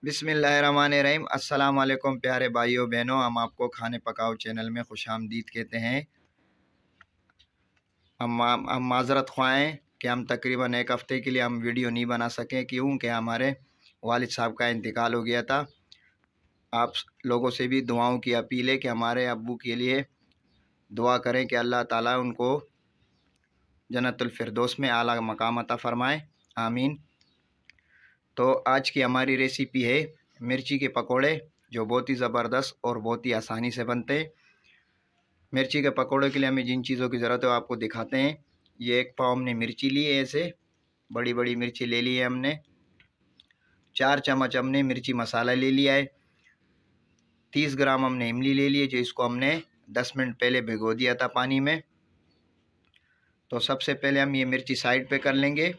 बिस्मिल्लाहिर्रहमानिर्रहीम। अस्सलाम वालेकुम प्यारे भाइयों बहनों, हम आपको खाने पकाओ चैनल में खुशामदीद कहते हैं। हम माज़रत ख़्वाह हैं कि हम तकरीबन एक हफ़्ते के लिए हम वीडियो नहीं बना सकें, क्योंकि हमारे वालिद साहब का इंतकाल हो गया था। आप लोगों से भी दुआओं की अपील है कि हमारे अब्बू के लिए दुआ करें कि अल्लाह ताला उनको जन्नतुल फिरदौस में आला मकाम अता फ़रमाए, आमीन। तो आज की हमारी रेसिपी है मिर्ची के पकोड़े, जो बहुत ही ज़बरदस्त और बहुत ही आसानी से बनते हैं। मिर्ची के पकोड़े के लिए हमें जिन चीज़ों की ज़रूरत है वो आपको दिखाते हैं। ये 1 पाव हमने मिर्ची ली है, ऐसे बड़ी बड़ी मिर्ची ले ली है हमने। 4 चम्मच हमने मिर्ची मसाला ले लिया है। 30 ग्राम हमने इमली ले ली है, जो इसको हमने 10 मिनट पहले भिगो दिया था पानी में। तो सबसे पहले हम ये मिर्ची साइड पे कर लेंगे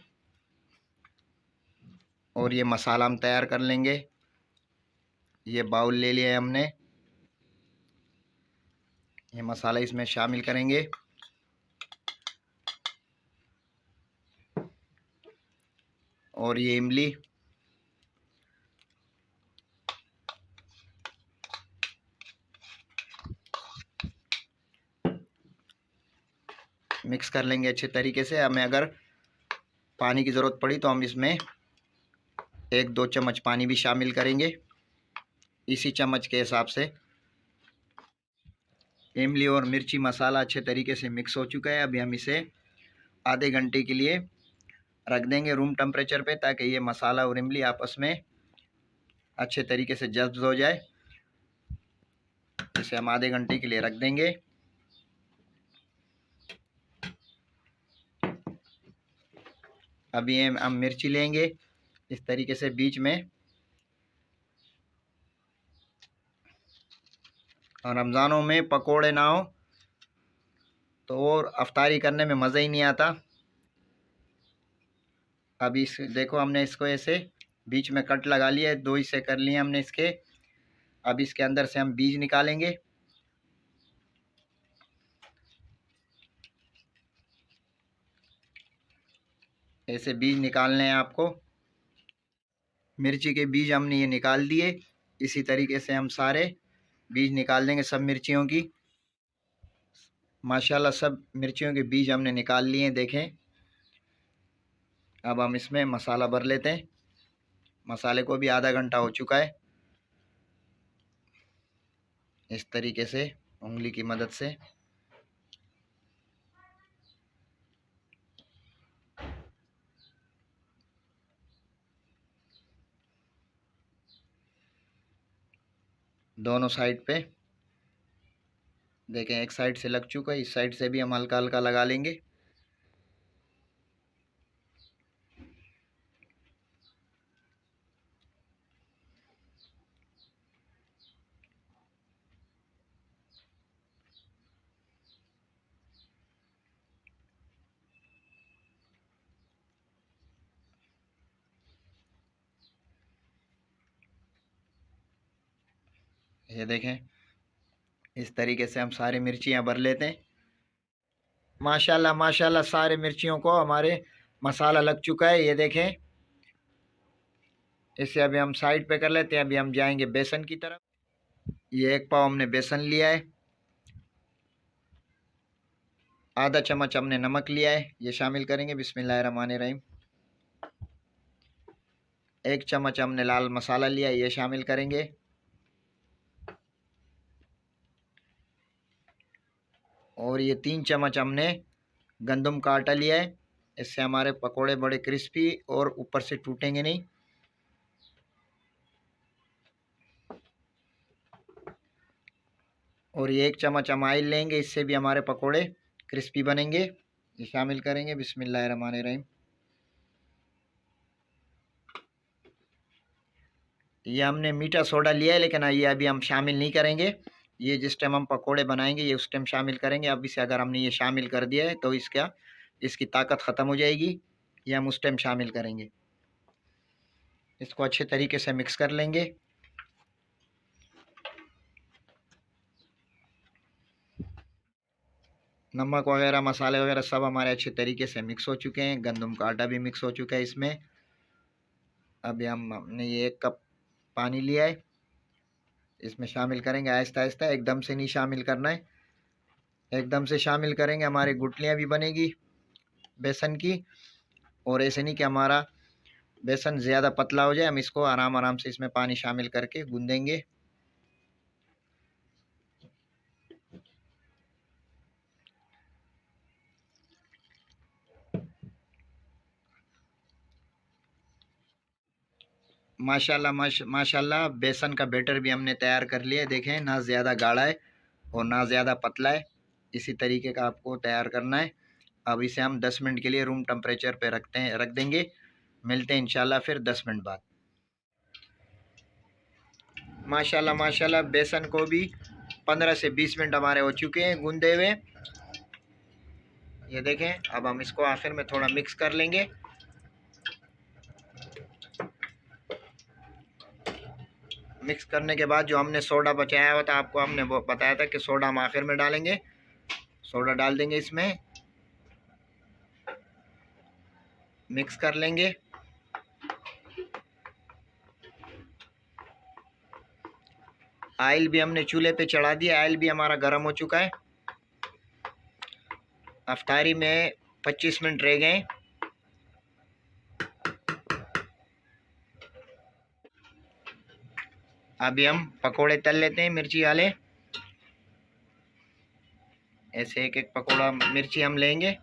और ये मसाला हम तैयार कर लेंगे। ये बाउल ले लिया है हमने, ये मसाला इसमें शामिल करेंगे। और ये इमली, मिक्स कर लेंगे अच्छे तरीके से। हमें अगर पानी की ज़रूरत पड़ी तो हम इसमें 1-2 चम्मच पानी भी शामिल करेंगे, इसी चम्मच के हिसाब से। इमली और मिर्ची मसाला अच्छे तरीके से मिक्स हो चुका है। अभी हम इसे आधे घंटे के लिए रख देंगे रूम टेम्परेचर पे, ताकि ये मसाला और इमली आपस में अच्छे तरीके से जज़्ब हो जाए। इसे हम आधे घंटे के लिए रख देंगे। अभी हम मिर्ची लेंगे इस तरीके से बीच में। और रमज़ानों में पकोड़े ना हो तो और अफ्तारी करने में मज़ा ही नहीं आता। अभी इस देखो, हमने इसको ऐसे बीच में कट लगा लिया है, 2 हिस्से कर लिए हमने इसके। अब इसके अंदर से हम बीज निकालेंगे। ऐसे बीज निकालने हैं आपको। मिर्ची के बीज हमने ये निकाल दिए। इसी तरीके से हम सारे बीज निकाल देंगे सब मिर्चियों की। माशाल्लाह सब मिर्चियों के बीज हमने निकाल लिए हैं, देखें। अब हम इसमें मसाला भर लेते हैं। मसाले को भी आधा घंटा हो चुका है। इस तरीके से उंगली की मदद से दोनों साइड पे देखें, एक साइड से लग चुका है, इस साइड से भी हम हल्का हल्का लगा लेंगे। ये देखें, इस तरीके से हम सारी मिर्चियाँ भर लेते हैं। माशाल्लाह माशाल्लाह सारे मिर्चियों को हमारे मसाला लग चुका है, ये देखें। इसे अभी हम साइड पे कर लेते हैं। अभी हम जाएंगे बेसन की तरफ। ये 1 पाव हमने बेसन लिया है। आधा चम्मच हमने नमक लिया है, ये शामिल करेंगे। बिस्मिल्लाहिर्रहमानिर्रहीम। 1 चम्मच हमने लाल मसाला लिया है, ये शामिल करेंगे। और ये 3 चम्मच हमने गंदम का आटा लिया है। इससे हमारे पकोड़े बड़े क्रिस्पी और ऊपर से टूटेंगे नहीं। और ये 1 चम्मच हम ऑयल लेंगे, इससे भी हमारे पकोड़े क्रिस्पी बनेंगे। ये शामिल करेंगे। बिस्मिल्लाहिर्रहमानिर्रहीम। ये हमने मीठा सोडा लिया है, लेकिन ये अभी हम शामिल नहीं करेंगे। ये जिस टाइम हम पकोड़े बनाएंगे ये उस टाइम शामिल करेंगे। अब इसे अगर हमने ये शामिल कर दिया है तो इसकी ताकत ख़त्म हो जाएगी। ये हम उस टाइम शामिल करेंगे। इसको अच्छे तरीके से मिक्स कर लेंगे। नमक वगैरह मसाले वगैरह सब हमारे अच्छे तरीके से मिक्स हो चुके हैं। गंदम का आटा भी मिक्स हो चुका है इसमें। अभी हमने ये 1 कप पानी लिया है, इसमें शामिल करेंगे आहिस्ता आहिस्ता, एकदम से नहीं शामिल करना है। एकदम से शामिल करेंगे हमारी गुठलियाँ भी बनेगी बेसन की, और ऐसे नहीं कि हमारा बेसन ज़्यादा पतला हो जाए। हम इसको आराम आराम से इसमें पानी शामिल करके गूंदेंगे। माशाल्लाह बेसन का बैटर भी हमने तैयार कर लिया है। देखें, ना ज़्यादा गाढ़ा है और ना ज़्यादा पतला है, इसी तरीके का आपको तैयार करना है। अब इसे हम 10 मिनट के लिए रूम टेम्परेचर पे रख देंगे। मिलते हैं इंशाल्लाह फिर 10 मिनट बाद। माशाल्लाह बेसन को भी 15 से 20 मिनट हमारे हो चुके हैं गूंदे हुए। ये देखें, अब हम इसको आखिर में थोड़ा मिक्स कर लेंगे। मिक्स करने के बाद जो हमने सोडा बचाया हुआ था, आपको हमने वो बताया था कि सोडा हम आखिर में डालेंगे। सोडा डाल देंगे इसमें, मिक्स कर लेंगे। ऑयल भी हमने चूल्हे पे चढ़ा दिया, ऑयल भी हमारा गर्म हो चुका है। अफ्तारी में 25 मिनट रह गए। अभी हम पकोड़े तल लेते हैं मिर्ची वाले। ऐसे एक एक पकोड़ा मिर्ची हम लेंगे।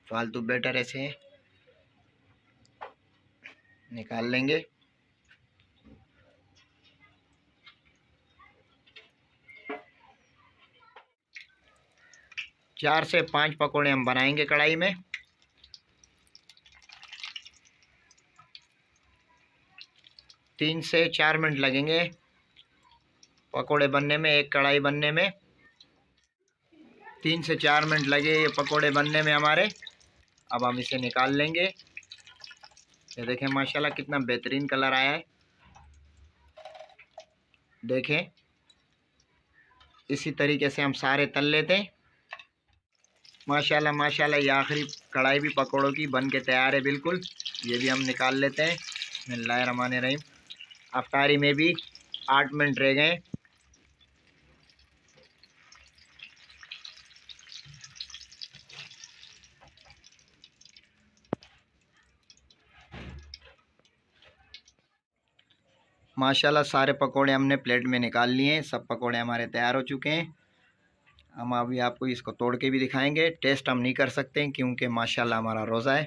फालतू बैटर ऐसे निकाल लेंगे। चार से 5 पकोड़े हम बनाएंगे कढ़ाई में। तीन से 4 मिनट लगेंगे पकोड़े बनने में, एक कढ़ाई बनने में। 3 से 4 मिनट लगे ये पकोड़े बनने में हमारे। अब हम इसे निकाल लेंगे। ये देखें माशाल्लाह कितना बेहतरीन कलर आया है। देखें, इसी तरीके से हम सारे तल लेते हैं। माशाल्लाह ये आखिरी कढ़ाई भी पकोड़ों की बन के तैयार है बिल्कुल। ये भी हम निकाल लेते हैं। बिस्मिल्लाहिर्रहमानिर्रहीम। अफ्तारी में भी 8 मिनट रह गए। माशाल्लाह सारे पकोड़े हमने प्लेट में निकाल लिए हैं। सब पकोड़े हमारे तैयार हो चुके हैं। हम अभी आपको इसको तोड़ के भी दिखाएंगे। टेस्ट हम नहीं कर सकते क्योंकि माशाल्लाह हमारा रोज़ा है।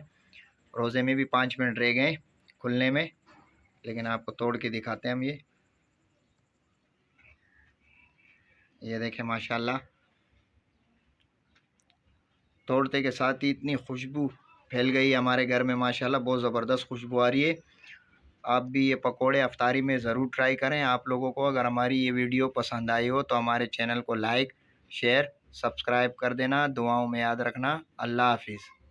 रोज़े में भी 5 मिनट रह गए खुलने में, लेकिन आपको तोड़ के दिखाते हैं हम। ये देखें माशाल्लाह, तोड़ते के साथ ही इतनी खुशबू फैल गई हमारे घर में। माशाल्लाह बहुत ज़बरदस्त खुशबू आ रही है। आप भी ये पकोड़े अफ्तारी में ज़रूर ट्राई करें। आप लोगों को अगर हमारी ये वीडियो पसंद आई हो तो हमारे चैनल को लाइक, शेयर, सब्सक्राइब कर देना। दुआओं में याद रखना। अल्लाह हाफिज़।